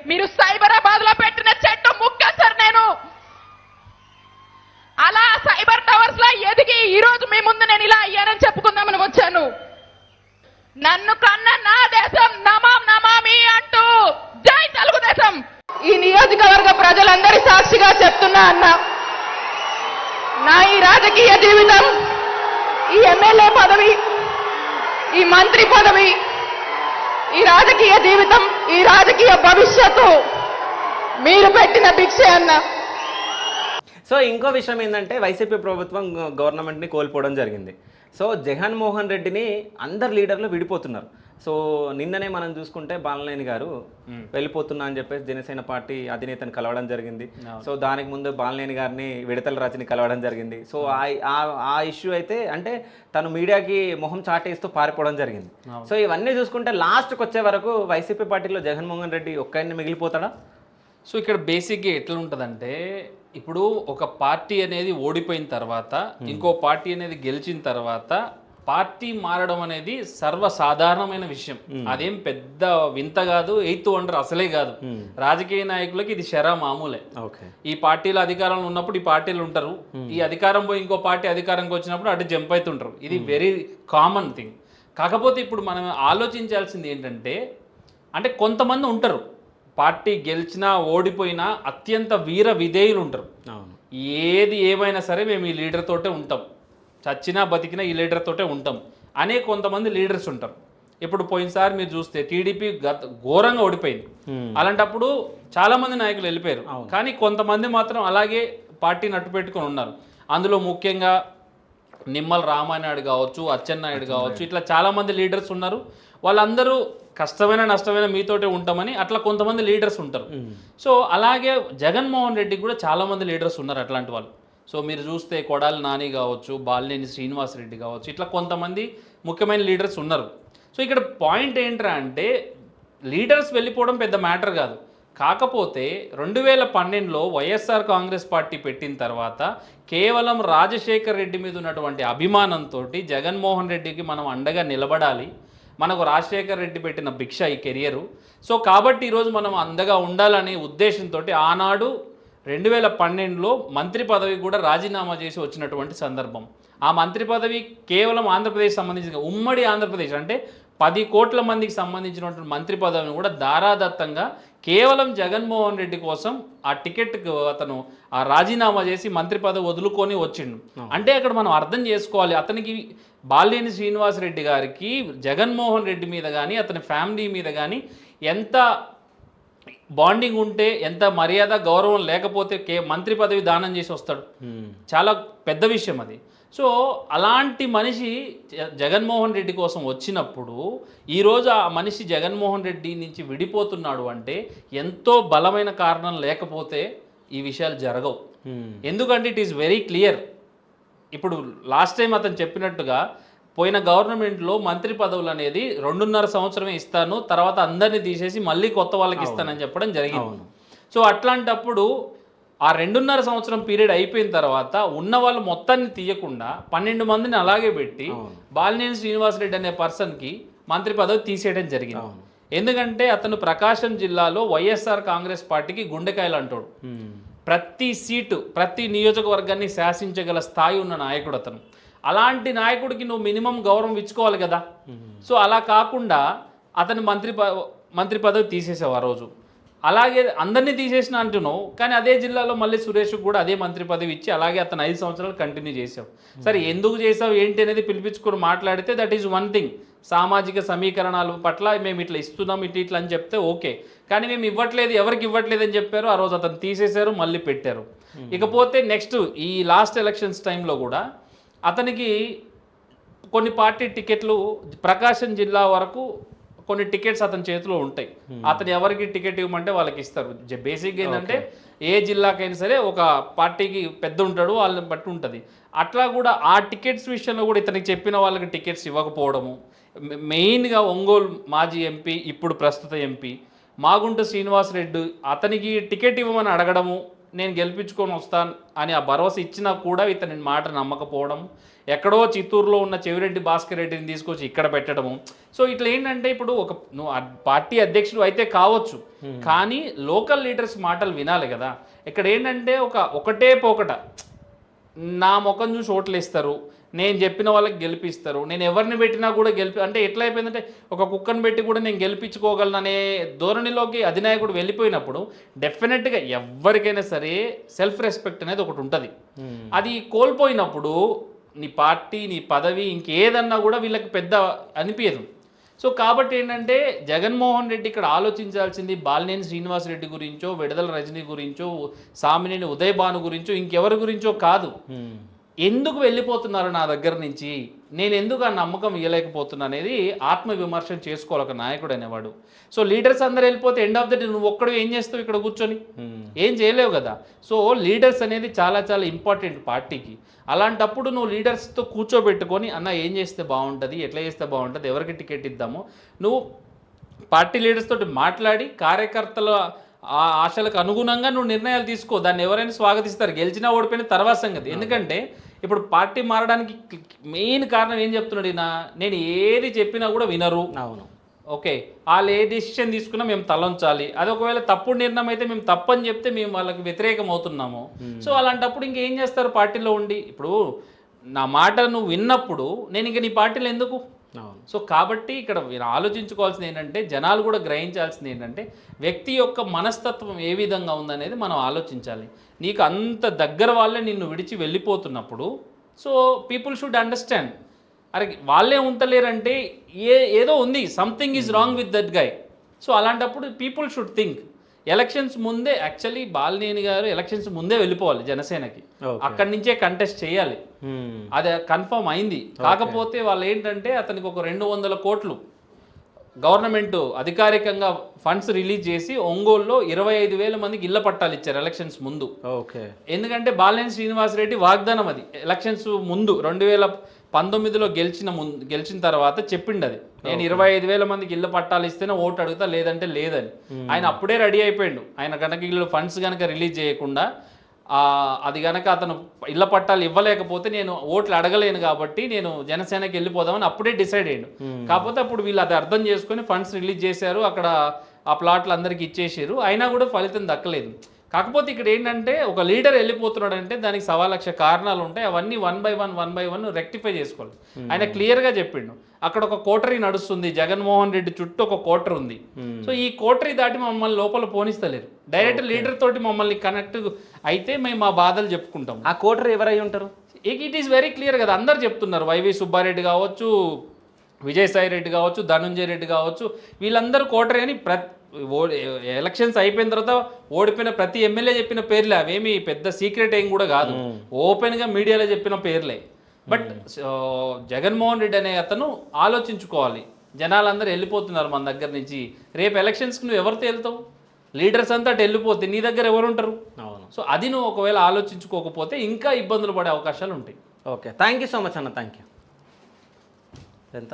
మీరు సైబరాబాద్ లో పెట్టిన చెట్టు ముక్క సార్ నేను అలా సైబర్ టవర్స్ లో ఎదిగి ఈ రోజు మీ ముందు నేను ఇలా అయ్యానని చెప్పుకుందామని వచ్చాను. నన్ను కన్న నా దేశం నమాం నమామి అంటూ జై తెలుగుదేశం. ఈ నియోజకవర్గ ప్రజలందరి సాక్షిగా చెప్తున్నా అన్న, నా ఈ రాజకీయ జీవితం, ఈ ఎమ్మెల్యే పదవి, ఈ మంత్రి పదవి, ఈ రాజకీయ జీవితం, ఈ రాజకీయ భవిష్యత్తు మీరు పెట్టిన భిక్షే అన్న. సో ఇంకో విషయం ఏంటంటే వైసీపీ ప్రభుత్వం గవర్నమెంట్ని కోల్పోవడం జరిగింది. సో జగన్మోహన్ రెడ్డిని అందరు లీడర్లు విడిపోతున్నారు. సో నిన్ననే మనం చూసుకుంటే బాలినేని గారు వెళ్ళిపోతున్నా అని చెప్పేసి జనసేన పార్టీ అధినేతను కలవడం జరిగింది. సో దానికి ముందు బాలినేని గారిని విడతల రచని కలవడం జరిగింది. సో ఆ ఇష్యూ అయితే అంటే తను మీడియాకి మొహం చాటేస్తూ పారిపోవడం జరిగింది. సో ఇవన్నీ చూసుకుంటే లాస్ట్కి వచ్చే వరకు వైసీపీ పార్టీలో జగన్మోహన్ రెడ్డి ఒక్కరిని మిగిలిపోతాడా? సో ఇక్కడ బేసిక్గా ఎట్లా ఉంటుందంటే, ఇప్పుడు ఒక పార్టీ అనేది ఓడిపోయిన తర్వాత ఇంకో పార్టీ అనేది గెలిచిన తర్వాత పార్టీ మారడం అనేది సర్వసాధారణమైన విషయం. అదేం పెద్ద వింత కాదు, ఎయిత్ వండర్ అసలే కాదు. రాజకీయ నాయకులకి ఇది శరా మామూలే. ఈ పార్టీలో అధికారంలో ఉన్నప్పుడు ఈ పార్టీలు ఉంటారు, ఈ అధికారం పోయి ఇంకో పార్టీ అధికారంకి వచ్చినప్పుడు అటు జంప్ అవుతుంటారు. ఇది వెరీ కామన్ థింగ్. కాకపోతే ఇప్పుడు మనం ఆలోచించాల్సింది ఏంటంటే, అంటే కొంతమంది ఉంటారు పార్టీ గెలిచినా ఓడిపోయినా అత్యంత వీర విధేయులు ఉంటారు. ఏది ఏమైనా సరే మేము ఈ లీడర్ తోటే ఉంటాం, చచ్చినా బతికినా ఈ లీడర్ తోటే ఉంటాం అనే కొంతమంది లీడర్స్ ఉంటారు. ఇప్పుడు పోయినసారి మీరు చూస్తే టీడీపీ ఘోరంగా ఓడిపోయింది. అలాంటప్పుడు చాలా మంది నాయకులు వెళ్ళిపోయారు, కానీ కొంతమంది మాత్రం అలాగే పార్టీని అట్టు పెట్టుకొని ఉన్నారు. అందులో ముఖ్యంగా నిమ్మల రామానాయుడు కావచ్చు, అచ్చెన్నాయుడు కావచ్చు, ఇట్లా చాలామంది లీడర్స్ ఉన్నారు. వాళ్ళందరూ కష్టమైన నష్టమైన మీతోటే ఉంటామని అట్లా కొంతమంది లీడర్స్ ఉంటారు. సో అలాగే జగన్మోహన్ రెడ్డికి కూడా చాలామంది లీడర్స్ ఉన్నారు అట్లాంటి వాళ్ళు. సో మీరు చూస్తే కొడాలి నాని కావచ్చు, బాలినేని శ్రీనివాసరెడ్డి కావచ్చు, ఇట్లా కొంతమంది ముఖ్యమైన లీడర్స్ ఉన్నారు. సో ఇక్కడ పాయింట్ ఏంట్రా అంటే, లీడర్స్ వెళ్ళిపోవడం పెద్ద మ్యాటర్ కాదు. కాకపోతే 2012లో వైఎస్ఆర్ కాంగ్రెస్ పార్టీ పెట్టిన తర్వాత కేవలం రాజశేఖర్ రెడ్డి మీద ఉన్నటువంటి అభిమానంతో జగన్మోహన్ రెడ్డికి మనం అండగా నిలబడాలి, మనకు రాజశేఖర్ రెడ్డి పెట్టిన భిక్ష ఈ కెరియరు. సో కాబట్టి ఈరోజు మనం అండగా ఉండాలనే ఉద్దేశంతో ఆనాడు 2012లో మంత్రి పదవి కూడా రాజీనామా చేసి వచ్చినటువంటి సందర్భం. ఆ మంత్రి పదవి కేవలం ఆంధ్రప్రదేశ్ సంబంధించిన ఉమ్మడి ఆంధ్రప్రదేశ్ అంటే 10 కోట్ల మందికి సంబంధించినటువంటి మంత్రి పదవిని కూడా దారాదత్తంగా కేవలం జగన్మోహన్ రెడ్డి కోసం ఆ టికెట్కి అతను ఆ రాజీనామా చేసి మంత్రి పదవి వదులుకొని వచ్చిండు. అంటే అక్కడ మనం అర్థం చేసుకోవాలి, అతనికి బాలినేని శ్రీనివాసరెడ్డి గారికి జగన్మోహన్ రెడ్డి మీద కానీ అతని ఫ్యామిలీ మీద కానీ ఎంత బాండింగ్ ఉంటే, ఎంత మర్యాద గౌరవం లేకపోతే మంత్రి పదవి దానం చేసి వస్తాడు. చాలా పెద్ద విషయం అది. సో అలాంటి మనిషి జగన్మోహన్ రెడ్డి కోసం వచ్చినప్పుడు ఈరోజు ఆ మనిషి జగన్మోహన్ రెడ్డి నుంచి విడిపోతున్నాడు అంటే ఎంతో బలమైన కారణం లేకపోతే ఈ విషయాలు జరగవు. ఎందుకంటే ఇట్ ఈస్ వెరీ క్లియర్. ఇప్పుడు లాస్ట్ టైం అతను చెప్పినట్టుగా పోయిన గవర్నమెంట్లో మంత్రి పదవులు అనేది 2.5 సంవత్సరమే ఇస్తాను, తర్వాత అందరినీ తీసేసి మళ్ళీ కొత్త వాళ్ళకి ఇస్తానని చెప్పడం జరిగింది. సో అట్లాంటప్పుడు ఆ 2.5 సంవత్సరం పీరియడ్ అయిపోయిన తర్వాత ఉన్న వాళ్ళు మొత్తాన్ని తీయకుండా 12 మందిని అలాగే పెట్టి బాలినేని శ్రీనివాసరెడ్డి అనే పర్సన్కి మంత్రి పదవి తీసేయడం జరిగింది. ఎందుకంటే అతను ప్రకాశం జిల్లాలో వైఎస్ఆర్ కాంగ్రెస్ పార్టీకి గుండెకాయలు అంటాడు. ప్రతి సీటు, ప్రతి నియోజకవర్గాన్ని శాసించగల స్థాయి ఉన్న నాయకుడు అతను. అలాంటి నాయకుడికి నువ్వు మినిమం గౌరవం ఇచ్చుకోవాలి కదా. సో అలా కాకుండా అతను మంత్రి పదవి తీసేసావు ఆ రోజు. అలాగే అందరినీ తీసేసిన అంటున్నావు, కానీ అదే జిల్లాలో మళ్ళీ సురేష్కి కూడా అదే మంత్రి పదవి ఇచ్చి అలాగే అతను 5 సంవత్సరాలు కంటిన్యూ చేసావు. సరే ఎందుకు చేసావు ఏంటి అనేది పిలిపించుకొని మాట్లాడితే దట్ ఈజ్ వన్ థింగ్. సామాజిక సమీకరణాల పట్ల మేము ఇట్లా ఇస్తున్నాం ఇట్లా అని చెప్తే ఓకే, కానీ మేము ఇవ్వట్లేదు, ఎవరికి ఇవ్వట్లేదు అని చెప్పారు. ఆ రోజు అతను తీసేశారు, మళ్ళీ పెట్టారు. ఇకపోతే నెక్స్ట్ ఈ లాస్ట్ ఎలక్షన్స్ టైంలో కూడా అతనికి కొన్ని పార్టీ టికెట్లు ప్రకాశం జిల్లా వరకు కొన్ని టికెట్స్ అతని చేతిలో ఉంటాయి. అతను ఎవరికి టికెట్ ఇవ్వమంటే వాళ్ళకి ఇస్తారు. బేసిక్గా ఏంటంటే ఏ జిల్లాకైనా సరే ఒక పార్టీకి పెద్ద ఉంటాడు, వాళ్ళని బట్టి ఉంటుంది. అట్లా కూడా ఆ టికెట్స్ విషయంలో కూడా ఇతనికి చెప్పిన వాళ్ళకి టికెట్స్ ఇవ్వకపోవడము, మెయిన్గా ఒంగోలు మాజీ ఎంపీ ఇప్పుడు ప్రస్తుత ఎంపీ మాగుంట శ్రీనివాసరెడ్డి అతనికి టికెట్ ఇవ్వమని అడగడము, నేను గెలిపించుకొని వస్తాను అని ఆ భరోసా ఇచ్చినా కూడా ఇతని మాట నమ్మకపోవడం, ఎక్కడో చిత్తూరులో ఉన్న చెవిరెడ్డి భాస్కర్ రెడ్డిని తీసుకొచ్చి ఇక్కడ పెట్టడము. సో ఇట్లా ఏంటంటే ఇప్పుడు నువ్వు పార్టీ అధ్యక్షుడు అయితే కావచ్చు, కానీ లోకల్ లీడర్స్ మాటలు వినాలి కదా. ఇక్కడ ఏంటంటే ఒకటే పోకట, నా ముఖం చూసి ఓట్లు వేస్తారు, నేను చెప్పిన వాళ్ళకి గెలిపిస్తారు, నేను ఎవరిని పెట్టినా కూడా అంటే ఎట్లా అయిపోయిందంటే ఒక కుక్కను పెట్టి కూడా నేను గెలిపించుకోగలను అనే ధోరణిలోకి అధినాయకుడు వెళ్ళిపోయినప్పుడు డెఫినెట్గా ఎవరికైనా సరే సెల్ఫ్ రెస్పెక్ట్ అనేది ఒకటి ఉంటుంది. అది కోల్పోయినప్పుడు నీ పార్టీ, నీ పదవి, ఇంకేదన్నా కూడా వీళ్ళకి పెద్ద అనిపించదు. సో కాబట్టి ఏంటంటే జగన్మోహన్ రెడ్డి ఇక్కడ ఆలోచించాల్సింది బాలినేని శ్రీనివాస్ రెడ్డి గురించో, విడుదల రజనీ గురించో, సామినేని ఉదయ్ భాను గురించో, ఇంకెవరి గురించో కాదు. ఎందుకు వెళ్ళిపోతున్నారు నా దగ్గర నుంచి, నేను ఎందుకు ఆ నమ్మకం ఇవ్వలేకపోతున్నా అనేది ఆత్మవిమర్శ చేసుకోవాలి ఒక నాయకుడు అనేవాడు. సో లీడర్స్ అందరు వెళ్ళిపోతే ఎండ్ ఆఫ్ ద డే నువ్వు ఒక్కడు ఏం చేస్తావు ఇక్కడ కూర్చొని? ఏం చేయలేవు కదా. సో లీడర్స్ అనేది చాలా చాలా ఇంపార్టెంట్ పార్టీకి. అలాంటప్పుడు నువ్వు లీడర్స్తో కూర్చోబెట్టుకొని అన్న ఏం చేస్తే బాగుంటుంది, ఎట్లా చేస్తే బాగుంటుంది, ఎవరికి టికెట్ ఇద్దామో నువ్వు పార్టీ లీడర్స్ తోటి మాట్లాడి కార్యకర్తల ఆ ఆశలకు అనుగుణంగా నువ్వు నిర్ణయాలు తీసుకో. దాన్ని ఎవరైనా స్వాగతిస్తారు, గెలిచినా ఓడిపోయిన తర్వాత సంగతి. ఎందుకంటే ఇప్పుడు పార్టీ మారడానికి మెయిన్ కారణం ఏం చెప్తున్నాడు ఈయన, నేను ఏది చెప్పినా కూడా వినరు. అవును, ఓకే, వాళ్ళు ఏ డెసిషన్ తీసుకున్నా మేము తలంచాలి, అది ఒకవేళ తప్పుడు నిర్ణయం అయితే మేము తప్పని చెప్తే మేము వాళ్ళకి వ్యతిరేకం అవుతున్నాము. సో అలాంటప్పుడు ఇంకేం చేస్తారు పార్టీలో ఉండి? ఇప్పుడు నా మాట నువ్వు విన్నప్పుడు నేను ఇంక నీ పార్టీలో ఎందుకు? సో కాబట్టి ఇక్కడ ఆలోచించుకోవాల్సింది ఏంటంటే, జనాలు కూడా గ్రహించాల్సింది ఏంటంటే, వ్యక్తి యొక్క మనస్తత్వం ఏ విధంగా ఉందనేది మనం ఆలోచించాలి. నీకు అంత దగ్గర వాళ్ళే నిన్ను విడిచి వెళ్ళిపోతున్నప్పుడు సో పీపుల్ షుడ్ అండర్స్టాండ్, అరే వాళ్ళే ఉంటలేరంటే ఏదో ఉంది, something is wrong with that guy. So అలాంటప్పుడు పీపుల్ షుడ్ థింక్. ఎలక్షన్స్ ముందే యాక్చువల్లీ బాలినేని గారు ఎలక్షన్స్ ముందే వెళ్ళిపోవాలి జనసేనకి, అక్కడి నుంచే కంటెస్ట్ చేయాలి, అది కన్ఫర్మ్ అయింది. కాకపోతే వాళ్ళు ఏంటంటే అతనికి ఒక 200 కోట్లు గవర్నమెంట్ అధికారికంగా ఫండ్స్ రిలీజ్ చేసి ఒంగోలులో 25,000 మందికి ఇళ్ల పట్టాలు ఇచ్చారు ఎలక్షన్స్ ముందు. ఎందుకంటే బాలినేని శ్రీనివాస్ రెడ్డి వాగ్దానం అది ఎలక్షన్స్ ముందు 2019లో గెలిచిన తర్వాత చెప్పిండు అది, నేను 25,000 మందికి ఇళ్ల పట్టాలు ఇస్తేనే ఓటు అడుగుతా, లేదంటే లేదని. ఆయన అప్పుడే రెడీ అయిపోయిండు. ఆయన కనుక వీళ్ళు ఫండ్స్ కనుక రిలీజ్ చేయకుండా అది కనుక అతను ఇళ్ల పట్టాలు ఇవ్వలేకపోతే నేను ఓట్లు అడగలేను కాబట్టి నేను జనసేనకి వెళ్ళిపోదామని అప్పుడే డిసైడ్ అయ్యాడు. కాకపోతే అప్పుడు వీళ్ళు అది అర్థం చేసుకొని ఫండ్స్ రిలీజ్ చేశారు, అక్కడ ఆ ప్లాట్లు అందరికి ఇచ్చేసారు, అయినా కూడా ఫలితం దక్కలేదు. కాకపోతే ఇక్కడ ఏంటంటే ఒక లీడర్ వెళ్ళిపోతున్నాడు అంటే దానికి 1,00,000 కారణాలు ఉంటాయి, అవన్నీ వన్ బై వన్ రెక్టిఫై చేసుకోవాలి. ఆయన క్లియర్గా చెప్పిండు, అక్కడ ఒక కోటరీ నడుస్తుంది, జగన్మోహన్ రెడ్డి చుట్టూ ఒక కోటరీ ఉంది. సో ఈ కోటరీ దాటి మమ్మల్ని లోపల పోనిస్తలేరు, డైరెక్ట్ లీడర్ తోటి మమ్మల్ని కనెక్ట్ అయితే మేము మా బాధలు చెప్పుకుంటాం. ఆ కోటరీ ఎవరై ఉంటారు? ఇట్ ఈస్ వెరీ క్లియర్ కదా, అందరు చెప్తున్నారు. వైవి సుబ్బారెడ్డి కావచ్చు, విజయసాయి రెడ్డి కావచ్చు, ధనుంజయ రెడ్డి కావచ్చు, వీళ్ళందరూ కోటరీ అని ఎలక్షన్స్ అయిపోయిన తర్వాత ఓడిపోయిన ప్రతి ఎమ్మెల్యే చెప్పిన పేర్లే, అవేమి పెద్ద సీక్రెట్ ఏం కూడా కాదు, ఓపెన్గా మీడియాలో చెప్పిన పేర్లే. బట్ జగన్మోహన్ రెడ్డి అనే అతను ఆలోచించుకోవాలి, జనాలందరూ వెళ్ళిపోతున్నారు మన దగ్గర నుంచి, రేపు ఎలక్షన్స్కి నువ్వు ఎవరితో వెళ్తావు? లీడర్స్ అంతా వెళ్ళిపోతే నీ దగ్గర ఎవరు ఉంటారు? సో అది నువ్వు ఒకవేళ ఆలోచించుకోకపోతే ఇంకా ఇబ్బందులు పడే అవకాశాలు ఉంటాయి. Okay, thank you so much అన్న, థ్యాంక్ యూ. ఎంత